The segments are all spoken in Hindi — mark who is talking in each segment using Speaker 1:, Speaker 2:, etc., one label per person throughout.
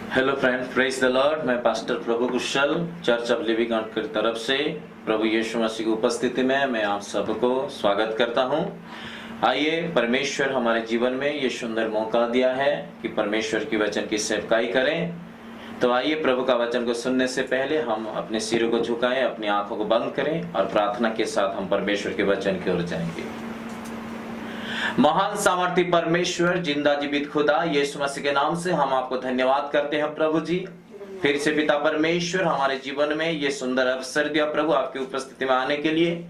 Speaker 1: Hello friend, praise the Lord. मैं pastor Prabhu Kushal, church of living God की तरफ से प्रभु यीशु मसीह की उपस्थिति में मैं आप सबको स्वागत करता हूं। आइए, परमेश्वर हमारे जीवन में ये सुंदर मौका दिया है कि परमेश्वर की वचन की सेवकाई करें। तो आइए, प्रभु का वचन को सुनने से पहले हम अपने सिरों को झुकाएं, अपनी आंखों को बंद करें और प्रार्थना के साथ हम परमेश्वर के वचन की ओर जाएंगे। महान सामर्थी परमेश्वर, जिंदा जीवित खुदा, यीशु मसीह के नाम से हम आपको धन्यवाद करते हैं प्रभु जी। फिर से पिता परमेश्वर हमारे जीवन में ये सुंदर अवसर दिया प्रभु, आपकी उपस्थिति में आने के लिए,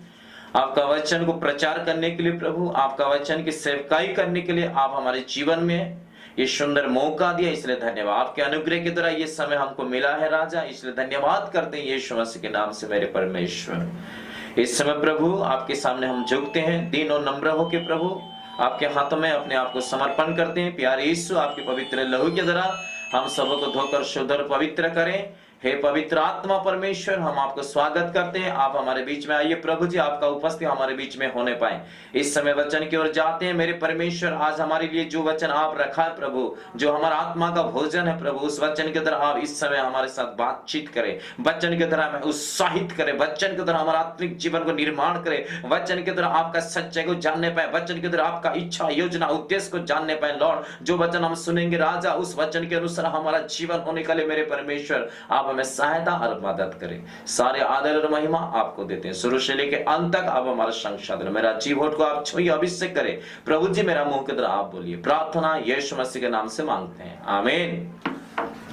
Speaker 1: आपका वचन को प्रचार करने के लिए प्रभु, आपका वचन की सेवकाई करने के लिए आप हमारे जीवन में ये सुंदर मौका दिया, इसलिए धन्यवाद। आपके अनुग्रह के द्वारा ये समय हमको मिला है राजा, इसलिए धन्यवाद करते हैं यीशु मसीह के नाम से मेरे परमेश्वर। इस समय प्रभु आपके सामने हम झुकते हैं, दीन और नम्र होके प्रभु आपके हाथों में अपने आप को समर्पण करते हैं। प्यारे यीशु, आपके पवित्र लहू के द्वारा हम सबको धोकर शुद्ध और पवित्र करें। हे पवित्र आत्मा परमेश्वर, हम आपको स्वागत करते हैं, आप हमारे बीच में आइए प्रभु जी, आपका उपस्थिति हमारे बीच में होने पाए। इस समय वचन की ओर जाते हैं मेरे परमेश्वर। आज हमारे लिए जो वचन आप रखा है प्रभु, जो हमारा आत्मा का भोजन है प्रभु, उस वचन के द्वारा आप इस समय हमारे साथ बातचीत करें, वचन के द्वारा हमें उत्साहित करें, वचन के द्वारा हमारा आत्मिक जीवन को निर्माण करें, वचन के द्वारा आपका सच्चाई को जानने पाए, वचन के द्वारा आपका इच्छा योजना उद्देश्य को जानने पाए। लॉर्ड, जो वचन हम सुनेंगे राजा, उस वचन के अनुसार हमारा जीवन होने के लिए मेरे परमेश्वर आप हमें सहायता और मदद करें। सारे आदर और महिमा आपको देते हैं, शुरू से लेकर अंत तक आप हमारा संसाधन। मेरा जीव होठ को आप छुइए, अभिषेक करें प्रभु जी, मेरा मुंह के द्वारा आप बोलिए। प्रार्थना यीशु मसीह के नाम से मांगते हैं, आमीन।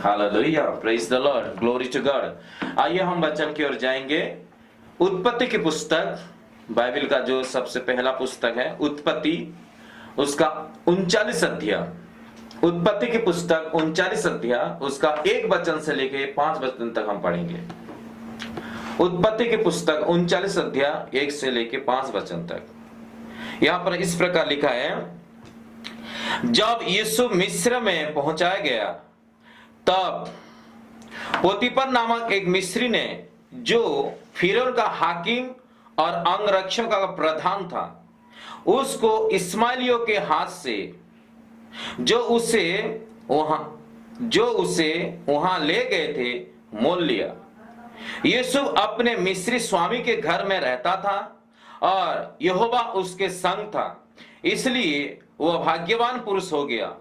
Speaker 1: Hallelujah, praise the Lord, glory to God. आइए हम वचन की ओर जाएंगे। उत्पत्ति की पुस्तक, बाइबल का जो सबसे पहला पुस्तक है उत्पत्ति, उसका 39 अध्याय। उत्पत्ति की पुस्तक 39 अध्याय, उसका 1 वचन से लेके 5 वचन तक हम पढ़ेंगे। उत्पत्ति की पुस्तक 39 अध्याय 1 से लेके 5 वचन तक। यहां पर इस प्रकार लिखा है, जब यीशु मिस्र में पहुंचाया गया तब पोतीपर नामक एक मिस्री ने, जो फिरौन का हाकिम और अंगरक्षक का प्रधान था, उसको इस्माइलियों के हाथ से जो उसे वहां ले गए थे मोल लिया। यूसुफ अपने मिस्री स्वामी के घर में रहता था और यहोवा उसके संग था, इसलिए वह भाग्यवान पुरुष हो गया।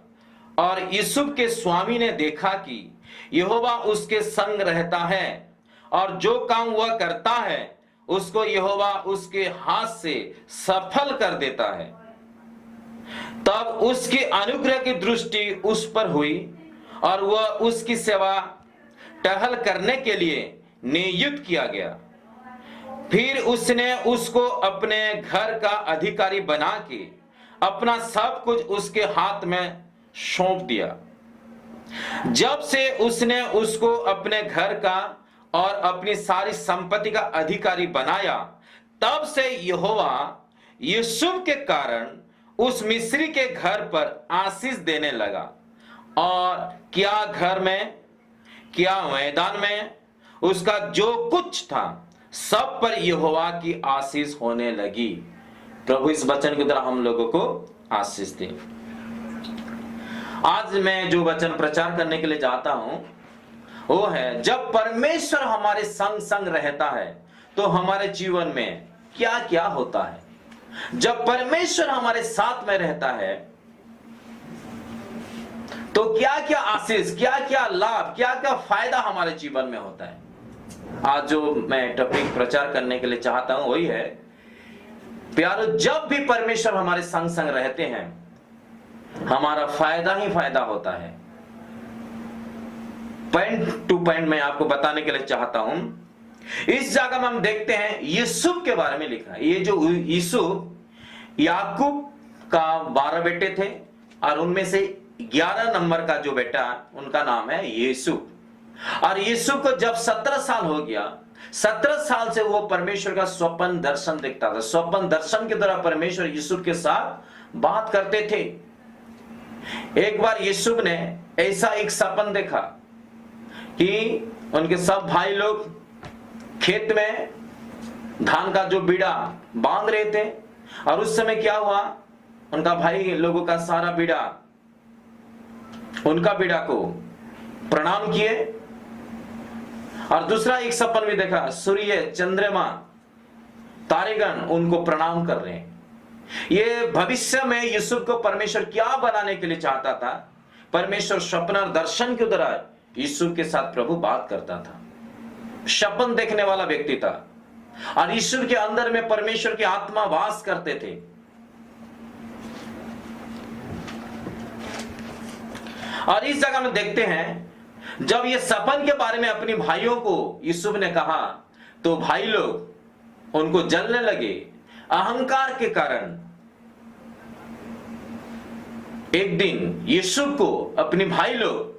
Speaker 1: और यूसुफ के स्वामी ने देखा कि यहोवा उसके संग रहता है और जो काम वह करता है उसको यहोवा उसके हाथ से सफल कर देता है। तब उसकी अनुग्रह की दृष्टि उस पर हुई और वह उसकी सेवा टहल करने के लिए नियुक्त किया गया। फिर उसने उसको अपने घर का अधिकारी बना के अपना सब कुछ उसके हाथ में सौंप दिया। जब से उसने उसको अपने घर का और अपनी सारी संपत्ति का अधिकारी बनाया, तब से यहोवा यूसुफ के कारण उस मिस्री के घर पर आशीष देने लगा, और क्या घर में क्या मैदान में उसका जो कुछ था सब पर यहोवा की आशीष होने लगी। प्रभु इस वचन की तरह हम लोगों को आशीष दे। आज मैं जो वचन प्रचार करने के लिए जाता हूं वो है, जब परमेश्वर हमारे संग संग रहता है तो हमारे जीवन में क्या क्या होता है। जब परमेश्वर हमारे साथ में रहता है तो क्या क्या आशीष, क्या क्या लाभ, क्या क्या फायदा हमारे जीवन में होता है। आज जो मैं टॉपिक प्रचार करने के लिए चाहता हूं वही है, प्यारो, जब भी परमेश्वर हमारे संग संग रहते हैं हमारा फायदा ही फायदा होता है। पॉइंट टू पॉइंट मैं आपको बताने के लिए चाहता हूं। इस जगह में हम देखते हैं यूसुफ के बारे में लिखा है। ये जो यूसुफ, याकूब का 12 बेटे थे और उनमें से 11 नंबर का जो बेटा उनका नाम है यूसुफ। और यूसुफ को जब 17 साल हो गया, 17 साल से वो परमेश्वर का स्वप्न दर्शन देखता था। स्वप्न दर्शन के द्वारा परमेश्वर यूसुफ के साथ बात करते थे। एक बार यूसुफ ने ऐसा एक सपन देखा कि उनके सब भाई लोग खेत में धान का जो बीड़ा बांध रहे थे, और उस समय क्या हुआ, उनका भाई लोगों का सारा बीड़ा, उनका बीड़ा को प्रणाम किए। और दूसरा एक सपन भी देखा, सूर्य, चंद्रमा, तारेगण उनको प्रणाम कर रहे हैं। ये भविष्य में यूसुफ को परमेश्वर क्या बनाने के लिए चाहता था। परमेश्वर स्वप्न और दर्शन के द्वारा यूसुफ के साथ प्रभु बात करता था। सपन देखने वाला व्यक्ति था और यूसुफ के अंदर में परमेश्वर की आत्मा वास करते थे। और इस जगह में देखते हैं, जब ये सपन के बारे में अपने भाइयों को यूसुफ ने कहा तो भाई लोग उनको जलने लगे अहंकार के कारण। एक दिन यूसुफ को अपने भाई लोग,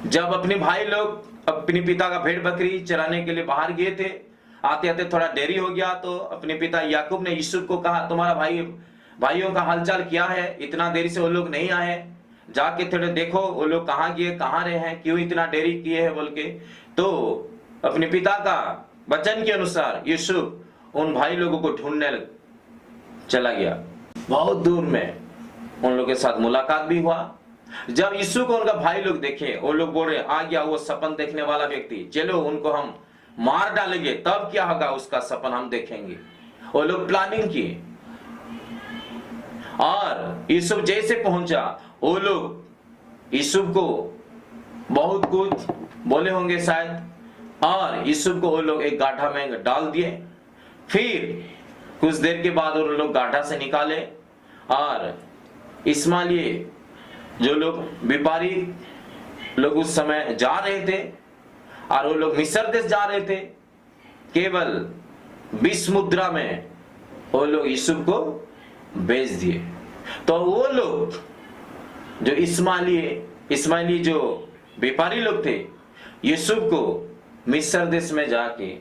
Speaker 1: जब अपने भाई लोग अपने पिता का भेड़ बकरी चराने के लिए बाहर गए थे, आते आते थोड़ा देरी हो गया, तो अपने पिता याकूब ने यूसुफ को कहा, तुम्हारा भाइयों का हालचाल क्या है, इतना देरी से वो लोग नहीं आए, जाके थोड़े देखो वो लोग कहाँ गए, कहाँ रहे हैं, क्यों इतना देरी किए हैं बोल के। तो अपने पिता का वचन के अनुसार यूसुफ उन भाई लोगों को ढूंढने चला गया। बहुत दूर में उन लोगों के साथ मुलाकात भी हुआ। जब यीशु को उनका भाई लोग देखे, वो लोग बोल रहे, आ गया वो सपन देखने वाला व्यक्ति, चलो उनको हम मार डालेंगे, तब क्या होगा उसका सपन हम देखेंगे। वो लोग प्लानिंग किए और यूसुफ जैसे पहुंचा, वो लोग यूसुफ को बहुत कुछ बोले होंगे शायद, और यूसुफ को वो लोग एक गाढ़ा में डाल दिए। फिर कुछ देर के बाद वो लोग गाढ़ा से निकाले और इस्माइली जो लोग व्यापारी लोग उस समय जा रहे थे, और वो लोग मिस्र देश जा रहे थे, केवल 20 मुद्रा में वो लोग यूसुफ को बेच दिए। तो वो लोग जो इस्माइली जो व्यापारी लोग थे, यूसुफ को मिस्र देश में जाके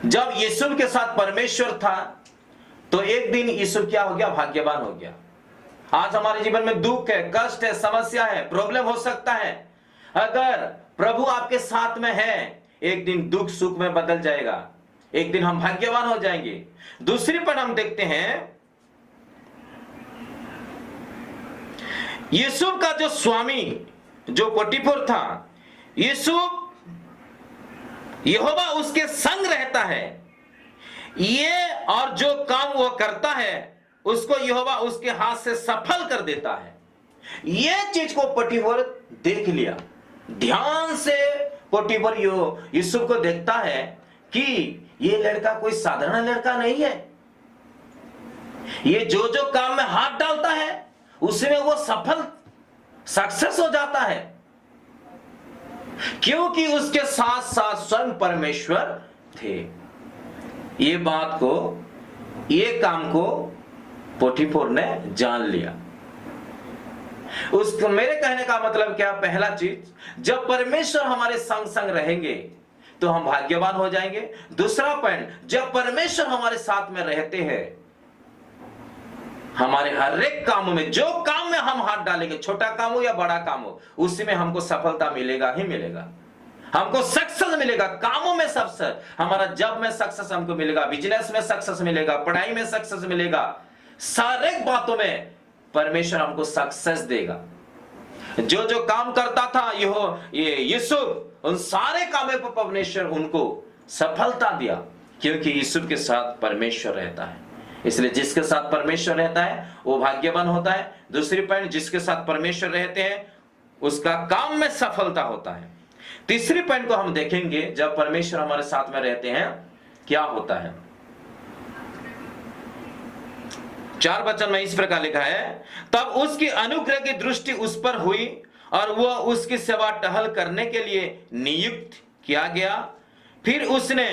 Speaker 1: जब यूसुफ के साथ परमेश्वर था तो एक दिन यूसुफ क्या हो गया? भाग्यवान हो गया। आज हमारे जीवन में दुख है, कष्ट है, समस्या है, प्रॉब्लम हो सकता है। अगर प्रभु आपके साथ में है, एक दिन दुख सुख में बदल जाएगा, एक दिन हम भाग्यवान हो जाएंगे। दूसरी पर हम देखते हैं यूसुफ का जो स्वामी जो पोटीफर था, यूसुफ यहोवा उसके संग रहता है, ये और जो काम वो करता है उसको यहोवा उसके हाथ से सफल कर देता है। ये चीज को पोटीफर देख लिया। ध्यान से पोटीफर यूसुफ को देखता है कि ये लड़का कोई साधारण लड़का नहीं है। ये जो जो काम में हाथ डालता है उसमें वो सफल सक्सेस हो जाता है, क्योंकि उसके साथ साथ स्वयं परमेश्वर थे। ये बात को, ये काम को पोटीफर ने जान लिया। उसको मेरे कहने का मतलब क्या? पहला चीज, जब परमेश्वर हमारे संग संग रहेंगे तो हम भाग्यवान हो जाएंगे। दूसरा पॉइंट, जब परमेश्वर हमारे साथ में रहते हैं, हमारे हर एक काम में, जो काम में हम हाथ डालेंगे, छोटा काम हो या बड़ा काम हो, उसी में हमको सफलता मिलेगा ही मिलेगा, हमको सक्सेस मिलेगा। कामों में सक्सेस, हमारा जॉब में सक्सेस हमको मिलेगा, बिजनेस में सक्सेस मिलेगा, पढ़ाई में सक्सेस मिलेगा, सारे बातों में परमेश्वर हमको सक्सेस देगा। जो जो काम करता था ये यूसुफ, उन सारे कामों पर परमेश्वर उनको सफलता दिया, क्योंकि यूसुफ के साथ परमेश्वर रहता है। इसलिए जिसके साथ परमेश्वर रहता है वो भाग्यवान होता है। दूसरी पॉइंट, जिसके साथ परमेश्वर रहते हैं उसका काम में सफलता होता है। तीसरी पॉइंट को हम देखेंगे, जब परमेश्वर हमारे साथ में रहते हैं क्या होता है। 4 वचन में इस प्रकार लिखा है, तब उसकी अनुग्रह की दृष्टि उस पर हुई और वह उसकी सेवा टहल करने के लिए नियुक्त किया गया। फिर उसने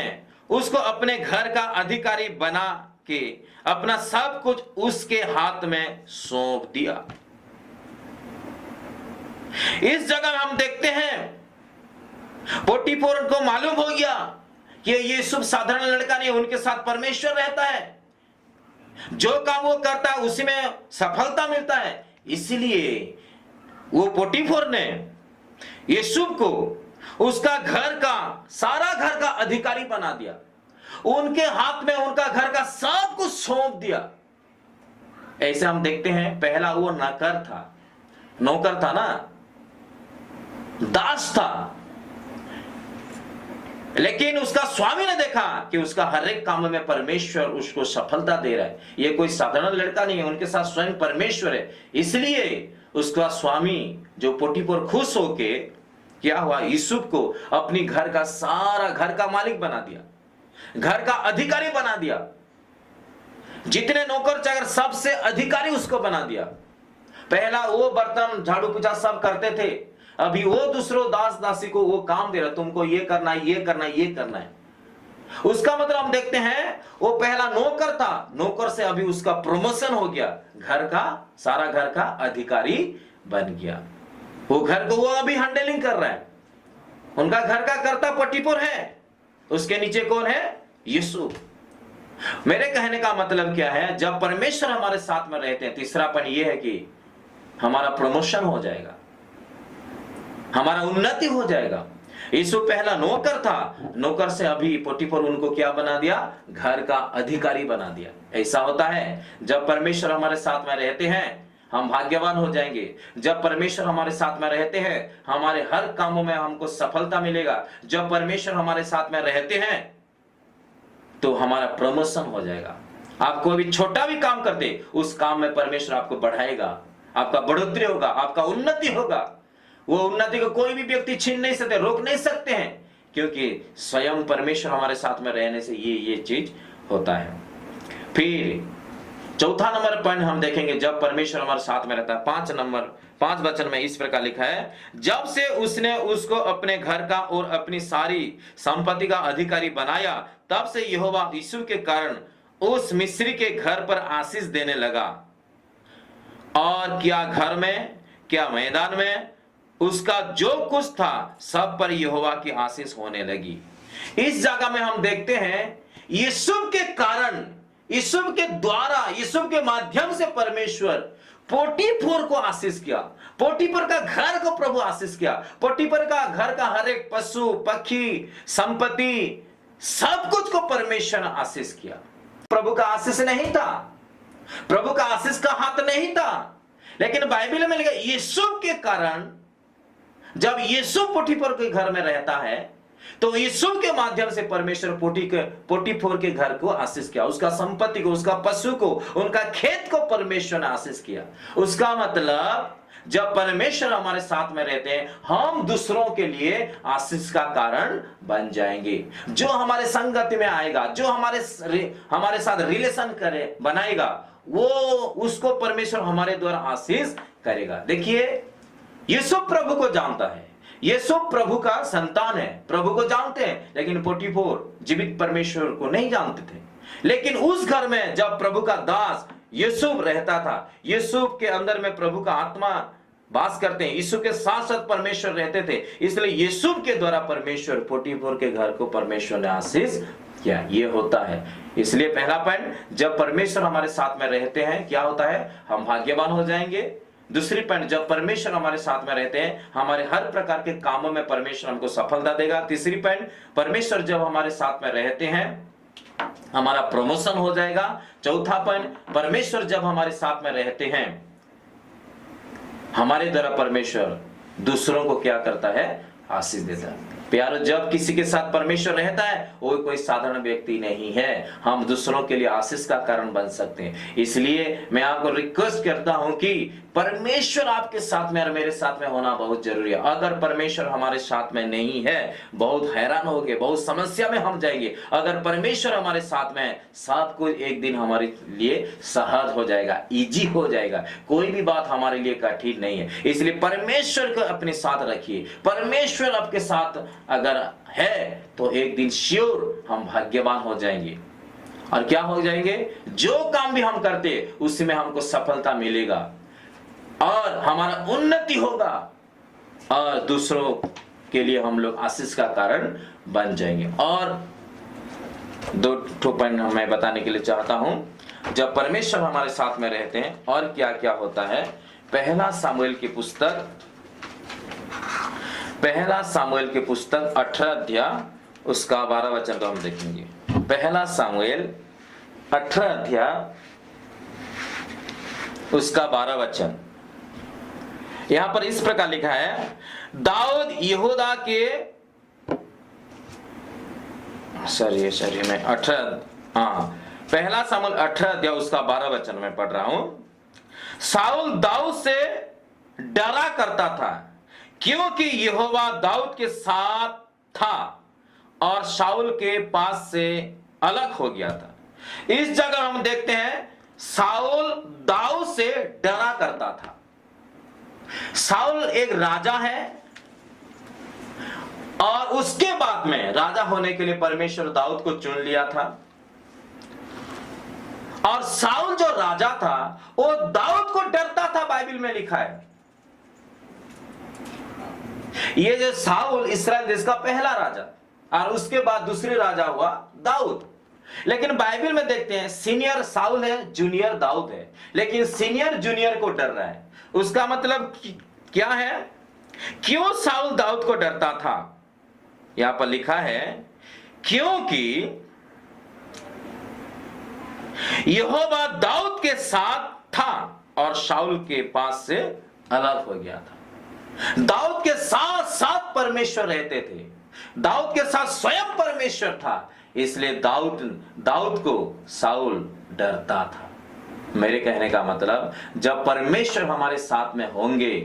Speaker 1: उसको अपने घर का अधिकारी बना के अपना सब कुछ उसके हाथ में सौंप दिया। इस जगह हम देखते हैं पोटीफर को मालूम हो गया कि ये यूसुफ साधारण लड़का नहीं, उनके साथ परमेश्वर रहता है, जो काम वो करता है उसी में सफलता मिलता है। इसलिए वो पोटीफर ने यूसुफ को उसका घर का, सारा घर का अधिकारी बना दिया, उनके हाथ में उनका घर का सब कुछ सौंप दिया। ऐसे हम देखते हैं, पहला वो नौकर था ना, दास था, लेकिन उसका स्वामी ने देखा कि उसका हर एक काम में परमेश्वर उसको सफलता दे रहा है, ये कोई साधारण लड़का नहीं है, उनके साथ स्वयं परमेश्वर है। इसलिए उसका स्वामी जो पोटीफर खुश होके क्या हुआ, यूसुफ को अपनी घर का सारा घर का मालिक बना दिया, घर का अधिकारी बना दिया। जितने नौकर चाकर सबसे अधिकारी उसको बना दिया। पहला वो बर्तन झाड़ू पोछा सब करते थे, अभी वो दूसरों दास दासी को वो काम दे रहा, तुमको ये करना है, ये करना है, ये करना है। उसका मतलब हम देखते हैं वो पहला नौकर था, नौकर से अभी उसका प्रमोशन हो गया, घर का, सारा घर का अधिकारी बन गया। वो घर को वो अभी हैंडलिंग कर रहा है, उनका घर का कर्ता पोटीफर है, उसके नीचे कौन है? यूसुफ। मेरे कहने का मतलब क्या है, जब परमेश्वर हमारे साथ में रहते हैं, तीसरा पॉइंट ये है कि हमारा प्रमोशन हो जाएगा, हमारा उन्नति हो जाएगा। यूसुफ पहला नौकर था, नौकर से अभी पोटीफर उनको क्या बना दिया? घर का अधिकारी बना दिया। ऐसा होता है, जब परमेश्वर हमारे साथ में रहते हैं हम भाग्यवान हो जाएंगे। जब परमेश्वर हमारे साथ में रहते हैं हमारे हर कामों में हमको सफलता मिलेगा। जब परमेश्वर हमारे साथ में रहते हैं तो हमारा प्रमोशन हो जाएगा। आप कोई भी छोटा भी काम करते, उस काम में परमेश्वर आपको बढ़ाएगा, आपका बढ़ोतरी होगा, आपका उन्नति होगा। वो उन्नति को कोई भी व्यक्ति छीन नहीं सकते, रोक नहीं सकते हैं, क्योंकि स्वयं परमेश्वर हमारे साथ में रहने से ये चीज होता है। फिर चौथा नंबर पॉइंट हम देखेंगे, जब परमेश्वर हमारे साथ में रहता है। 5 वचन में इस प्रकार लिखा है, जब से उसने उसको अपने घर का और अपनी सारी संपत्ति का अधिकारी बनाया, तब से यहोवा यूसुफ के कारण उस मिस्री के घर पर आशीष देने लगा, और क्या घर में क्या मैदान में उसका जो कुछ था सब पर यहोवा की आशीष होने लगी। इस जगह में हम देखते हैं यीशु के कारण, यीशु के द्वारा, यीशु के माध्यम से परमेश्वर पोटीफोर को आशीष किया। पोटीफोर का घर को प्रभु आशीष किया। पोटीफोर का घर का हर एक पशु, पक्षी, संपत्ति, सब कुछ को परमेश्वर ने आशीष किया। प्रभु का आशीष नहीं था, प्रभु का आशीष का हाथ नहीं था, लेकिन बाइबल में लिखा यीशु के कारण, जब यीशु पोटीफोर के घर में रहता है तो यीशु के माध्यम से परमेश्वर पोटीफोर के घर को आशीष किया, उसका संपत्ति को, उसका पशु को, उनका खेत को परमेश्वर ने आशीष किया। उसका मतलब जब परमेश्वर हमारे साथ में रहते हैं, हम दूसरों के लिए आशीष का कारण बन जाएंगे। जो हमारे संगति में आएगा, जो हमारे साथ रिलेशन करे बनाएगा, वो उसको परमेश्वर हमारे द्वारा आशीष करेगा। देखिए, यीशु प्रभु को जानता है, यीशु प्रभु का संतान है, प्रभु को जानते हैं, लेकिन पोटीफोर जीवित परमेश्वर को नहीं जानते थे। लेकिन उस घर में जब प्रभु का दास यूसुफ रहता था, यूसुफ के अंदर में प्रभु का आत्मा वास करते हैं, यीशु के साथ साथ परमेश्वर रहते थे, इसलिए यूसुफ के द्वारा परमेश्वर पोटीफोर के घर को परमेश्वर ने आशीष किया। ये होता है। इसलिए पहला पॉइंट, जब परमेश्वर हमारे साथ में रहते हैं क्या होता है? हम भाग्यवान हो जाएंगे। दूसरी पॉइंट, जब परमेश्वर हमारे साथ में रहते हैं, हमारे हर प्रकार के कामों में परमेश्वर हमको सफलता देगा। तीसरी पॉइंट, परमेश्वर जब हमारे साथ में रहते हैं हमारा प्रमोशन हो जाएगा। चौथा पॉइंट, परमेश्वर जब हमारे साथ में रहते हैं हमारे द्वारा परमेश्वर दूसरों को क्या करता है? आशीष देता है। प्यारो, जब किसी के साथ परमेश्वर रहता है वो कोई साधारण व्यक्ति नहीं है, हम दूसरों के लिए आशीष का कारण बन सकते हैं। इसलिए मैं आपको रिक्वेस्ट करता हूं कि परमेश्वर आपके साथ में और मेरे साथ में होना बहुत जरूरी है। अगर परमेश्वर हमारे साथ में नहीं है, बहुत हैरान होंगे, बहुत समस्या में हम जाएंगे। अगर परमेश्वर हमारे साथ में है, सब कुछ एक दिन हमारे लिए सहज हो जाएगा, इजी हो जाएगा, कोई भी बात हमारे लिए कठिन नहीं है। इसलिए परमेश्वर को अपने साथ रखिए। परमेश्वर आपके साथ अगर है तो एक दिन श्योर हम भाग्यवान हो जाएंगे। और क्या हो जाएंगे? जो काम भी हम करते उसमें हमको सफलता मिलेगा और हमारा उन्नति होगा और दूसरों के लिए हम लोग आशीष का कारण बन जाएंगे। और दो पॉइंट मैं बताने के लिए चाहता हूं। जब परमेश्वर हमारे साथ में रहते हैं और क्या क्या होता है। पहला सामुएल की पुस्तक 18 अध्याय उसका 12 वचन को हम देखेंगे। पहला सामुएल 18 अध्याय उसका 12 वचन। यहां पर इस प्रकार लिखा है, दाऊद यहूदा के पहला सामुएल 18 अध्याय उसका 12 वचन में पढ़ रहा हूं। शाऊल दाऊद से डरा करता था क्योंकि यहोवा दाऊद के साथ था और शाऊल के पास से अलग हो गया था। इस जगह हम देखते हैं शाऊल दाऊद से डरा करता था। शाऊल एक राजा है और उसके बाद में राजा होने के लिए परमेश्वर दाऊद को चुन लिया था। और शाऊल जो राजा था वो दाऊद को डरता था, बाइबल में लिखा है। ये जो शाऊल इस्राएल देश का पहला राजा और उसके बाद दूसरे राजा हुआ दाऊद। लेकिन बाइबल में देखते हैं सीनियर शाऊल है, जूनियर दाऊद है, लेकिन सीनियर जूनियर को डर रहा है। उसका मतलब क्या है? क्यों शाऊल दाऊद को डरता था? यहां पर लिखा है क्योंकि यहोवा दाऊद के साथ था और शाऊल के पास से अलग हो गया था। दाऊद के साथ साथ परमेश्वर रहते थे, दाऊद के साथ स्वयं परमेश्वर था, इसलिए दाऊद को शाऊल डरता था। मेरे कहने का मतलब, जब परमेश्वर हमारे साथ में होंगे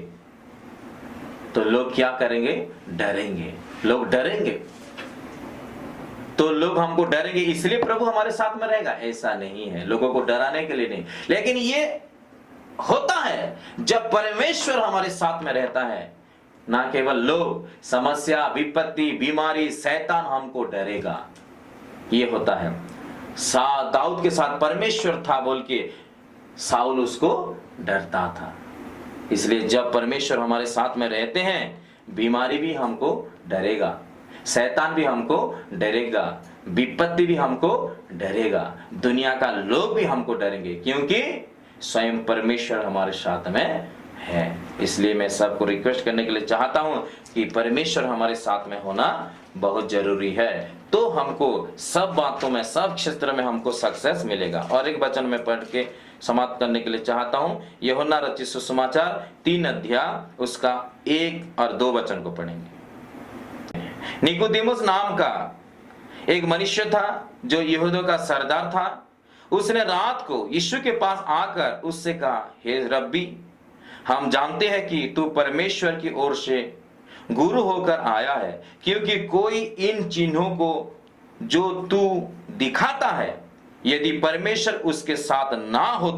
Speaker 1: तो लोग क्या करेंगे? डरेंगे। लोग डरेंगे तो लोग हमको डरेंगे, इसलिए प्रभु हमारे साथ में रहेगा, ऐसा नहीं है। लोगों को डराने के लिए नहीं, लेकिन ये होता है जब परमेश्वर हमारे साथ में रहता है। ना केवल लोग, समस्या, विपत्ति, बीमारी, शैतान हमको डरेगा। ये होता है। दाऊद के साथ परमेश्वर था बोल के शाऊल उसको डरता था। इसलिए जब परमेश्वर हमारे साथ में रहते हैं, बीमारी भी हमको डरेगा, शैतान भी हमको डरेगा, विपत्ति भी हमको डरेगा, दुनिया का लोग भी हमको डरेंगे, क्योंकि स्वयं परमेश्वर हमारे साथ में है। इसलिए मैं सबको रिक्वेस्ट करने के लिए चाहता हूं कि परमेश्वर हमारे साथ में होना बहुत जरूरी है, तो हमको सब बातों में, सब क्षेत्र में हमको सक्सेस मिलेगा। और एक वचन में पढ़ के समाप्त करने के लिए चाहता हूं, यूहन्ना रचित सुसमाचार 3 अध्याय उसका 1 और 2 वचन को पढ़ेंगे। निकोदेमुस नाम का एक मनुष्य था जो यहूदियों का सरदार था। उसने रात को यीशु के पास आकर उससे कहा, हे रब्बी, हम जानते हैं कि तू परमेश्वर की ओर से गुरु होकर आया है, क्योंकि कोई इन चिन्हों को जो तू दिखाता है, यदि परमेश्वर उसके साथ ना हो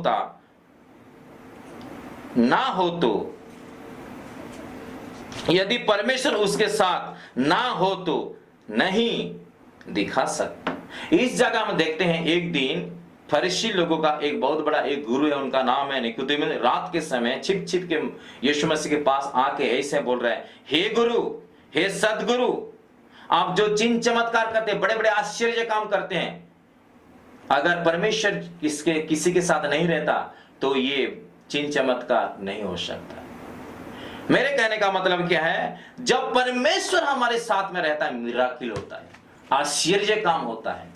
Speaker 1: तो नहीं दिखा सकता। इस जगह में देखते हैं, एक दिन फरीसी लोगों का एक बहुत बड़ा एक गुरु है, उनका नाम है निकोदेमुस। रात के समय छिप छिप के यीशु मसीह के पास आके ऐसे बोल रहे हैं, हे गुरु, हे सदगुरु, आप जो चिन्ह चमत्कार करते हैं, बड़े बड़े आश्चर्य काम करते हैं, अगर परमेश्वर किसी के साथ नहीं रहता तो ये चिन्ह चमत्कार नहीं हो सकता। मेरे कहने का मतलब क्या है, जब परमेश्वर हमारे साथ में रहता है, मिराकिल होता है, आश्चर्य काम होता है।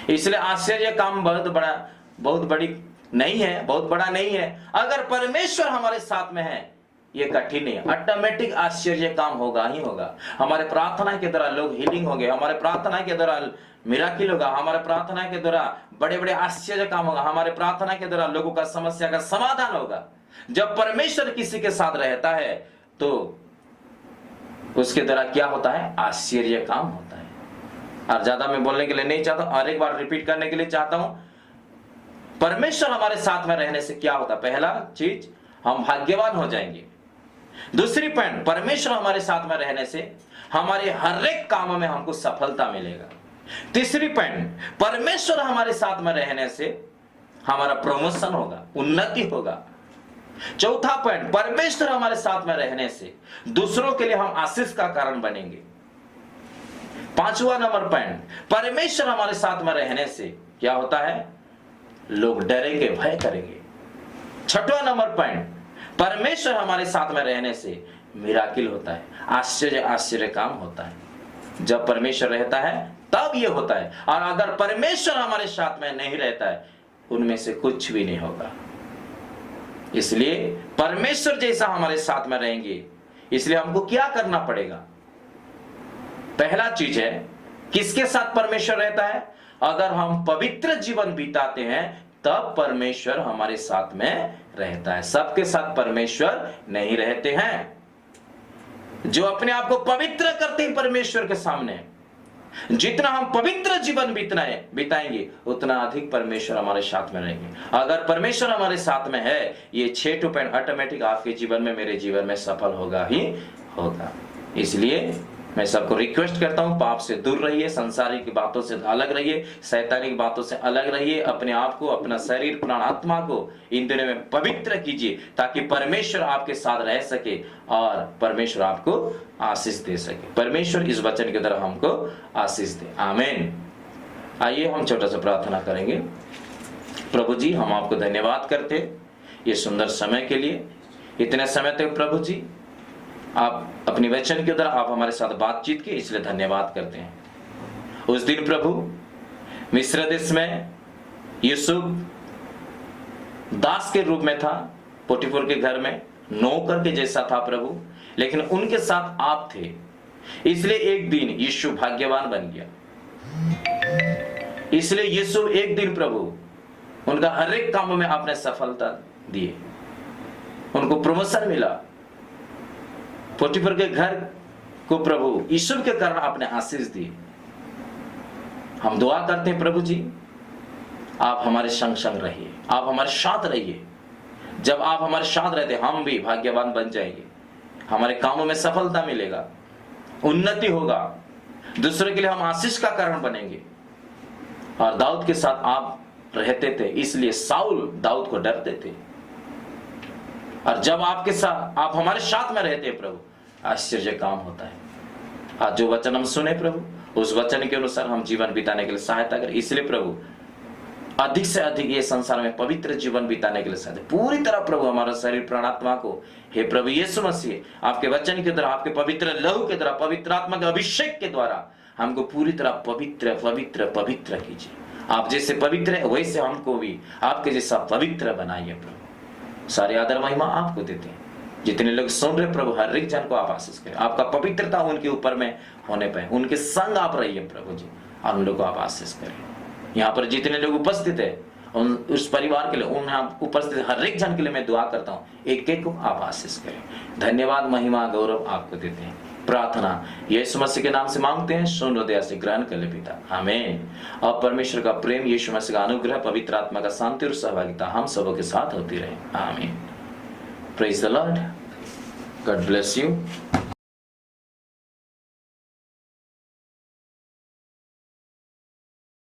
Speaker 1: इसलिए आश्चर्य काम बहुत बड़ा नहीं है। अगर परमेश्वर हमारे साथ में है, ये कठिन है, ऑटोमेटिक आश्चर्य काम होगा ही होगा। हमारे प्रार्थना के द्वारा लोग हीलिंग होंगे, हमारे प्रार्थना के द्वारा मिराकिल होगा, हमारे प्रार्थना के द्वारा बड़े बड़े आश्चर्य काम होगा, हमारे प्रार्थना के द्वारा लोगों का समस्या का समाधान होगा। जब परमेश्वर किसी के साथ रहता है तो उसके द्वारा क्या होता है, आश्चर्य काम होता है। और ज्यादा मैं बोलने के लिए नहीं चाहता, और एक बार रिपीट करने के लिए चाहता हूं, परमेश्वर हमारे साथ में रहने से क्या होता है, पहला चीज हम भाग्यवान हो जाएंगे। दूसरी पॉइंट, परमेश्वर हमारे साथ में रहने से हमारे हर एक काम में हमको सफलता मिलेगा। तीसरी पॉइंट, परमेश्वर हमारे साथ में रहने से हमारा प्रमोशन होगा, उन्नति होगा। चौथा पॉइंट, परमेश्वर हमारे साथ में रहने से दूसरों के लिए हम आशीष का कारण बनेंगे। पांचवा नंबर पॉइंट, परमेश्वर हमारे साथ में रहने से क्या होता है, लोग डरेंगे, भय करेंगे। छठवां नंबर पॉइंट, परमेश्वर हमारे साथ में रहने से मिराकिल होता है, आश्चर्य काम होता है। जब परमेश्वर रहता है तब ये होता है, और अगर परमेश्वर हमारे साथ में नहीं रहता है, उनमें से कुछ भी नहीं होगा। इसलिए परमेश्वर जैसा हमारे साथ में रहेंगे, इसलिए हमको क्या करना पड़ेगा, पहला चीज है, किसके साथ परमेश्वर रहता है, अगर हम पवित्र जीवन बिताते हैं तब परमेश्वर हमारे साथ में रहता है। सबके साथ परमेश्वर नहीं रहते हैं। जो अपने आप को पवित्र करते हैं परमेश्वर के सामने, जितना हम पवित्र जीवन बिताएंगे उतना अधिक परमेश्वर हमारे साथ में रहेंगे। अगर परमेश्वर हमारे साथ में है, ये 6 पॉइंट ऑटोमेटिक आपके जीवन में, मेरे जीवन में सफल होगा ही होगा। इसलिए मैं सबको रिक्वेस्ट करता हूं, पाप से दूर रहिए, संसारिक बातों से अलग रहिए, शैतानिक बातों से अलग रहिए। अपने आप को, अपना शरीर, प्राण, आत्मा को इन दिनों में पवित्र कीजिए, ताकि परमेश्वर आपके साथ रह सके और परमेश्वर आपको आशीष दे सके। परमेश्वर इस वचन के द्वारा हमको आशीष दे, आमीन। आइए हम छोटा सा प्रार्थना करेंगे। प्रभु जी, हम आपको धन्यवाद करते ये सुंदर समय के लिए। इतने समय तक प्रभु जी आप अपनी वचन के द्वारा आप हमारे साथ बातचीत की, इसलिए धन्यवाद करते हैं। उस दिन प्रभु मिस्र देश में यूसुफ दास के रूप में था, पोटीफर के घर में नौकर के जैसा था प्रभु, लेकिन उनके साथ आप थे, इसलिए एक दिन यीशु भाग्यवान बन गया। इसलिए यीशु एक दिन प्रभु उनका हर एक काम में आपने सफलता दी, उनको प्रमोशन मिला। पोटीफर के घर को प्रभु ईश्वर के कारण आपने आशीष दी। हम दुआ करते हैं प्रभु जी, आप हमारे संग संग रहिए, आप हमारे साथ रहिए। जब आप हमारे साथ रहते हम भी भाग्यवान बन जाएंगे, हमारे कामों में सफलता मिलेगा, उन्नति होगा, दूसरे के लिए हम आशीष का कारण बनेंगे। और दाऊद के साथ आप रहते थे, इसलिए साउल दाऊद को डरते थे। और जब आपके साथ, आप हमारे साथ में रहते हैं प्रभु, आश्चर्य काम होता है। आज जो वचन हम सुने प्रभु, उस वचन के अनुसार हम जीवन बिताने के लिए सहायता करें। इसलिए प्रभु अधिक से अधिक ये संसार में पवित्र जीवन बिताने के लिए सहायता, पूरी तरह प्रभु हमारा शरीर प्राणात्मा को, हे प्रभु यीशु मसीह, आपके वचन के द्वारा, आपके पवित्र लहू के द्वारा, पवित्र आत्मा के अभिषेक के द्वारा हमको पूरी तरह पवित्र पवित्र पवित्र कीजिए। आप जैसे पवित्र है वैसे हमको भी आपके जैसा पवित्र बनाइए प्रभु। सारे आदर महिमा आपको देते हैं। जितने लोग सुन रहे प्रभु, हर एक जन को आप आशीष करें। आपका पवित्रता उनके ऊपर में होने पाए, उनके संग आप रहिए प्रभु जी, और उन लोगों को आप आशीष करें। यहाँ पर जितने लोग उपस्थित है उस परिवार के लिए, उन उपस्थित हर एक जन के लिए मैं दुआ करता हूँ, एक एक को आप आशीष करें। धन्यवाद, महिमा, गौरव आपको देते हैं। प्रार्थना यीशु मसीह के नाम से मांगते हैं, सुन हृदय से ग्रहण कर ले पिता, आमीन। अब परमेश्वर का प्रेम, यीशु मसीह का अनुग्रह, पवित्र आत्मा का शांति और सहभागिता हम सबों के साथ होती रहे, आमीन। Praise the Lord, God bless you.